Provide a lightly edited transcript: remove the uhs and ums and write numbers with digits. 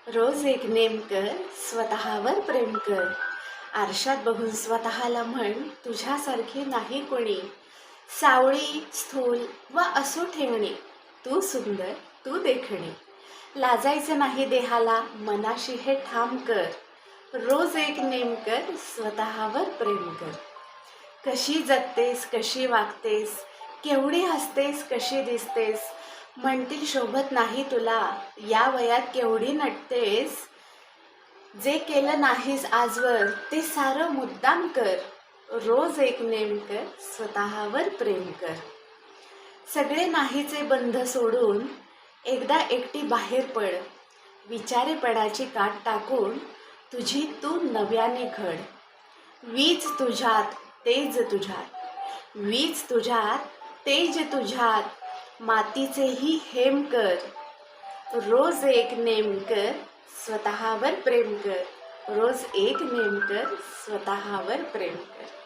रोज एक नेम कर, स्वतःवर प्रेम कर. आरशात बघून स्वतःला म्हण, तुझ्यासारखी नाही कोणी. सावळी, स्थूल व असो ठेवणी, तू सुंदर, तू देखणी. लाजायचं नाही देहाला, मनाशी हे ठाम कर. रोज एक नेम कर, स्वतःवर प्रेम कर. कशी जगतेस, कशी वागतेस, केवढी हसतेस, कशी दिसतेस. म्हणतील शोभत नाही तुला, या वयात केवढी नटतेस. जे केलं नाहीस आजवर ते सारं मुद्दाम कर. रोज एक नेम कर, स्वतःवर प्रेम कर. सगळे नाहीचे बंध सोडून एकदा एकटी बाहेर पड. विचारेपणाची काट टाकून तुझी तू नव्याने घड. वीज तुझ्यात, तेज तुझ्यात, वीज तुझ्यात, तेज तुझ्यात. मातीचेही हेम कर. रोज एक नेम कर, स्वतःवर प्रेम कर. रोज एक नेम कर, स्वतःवर प्रेम कर.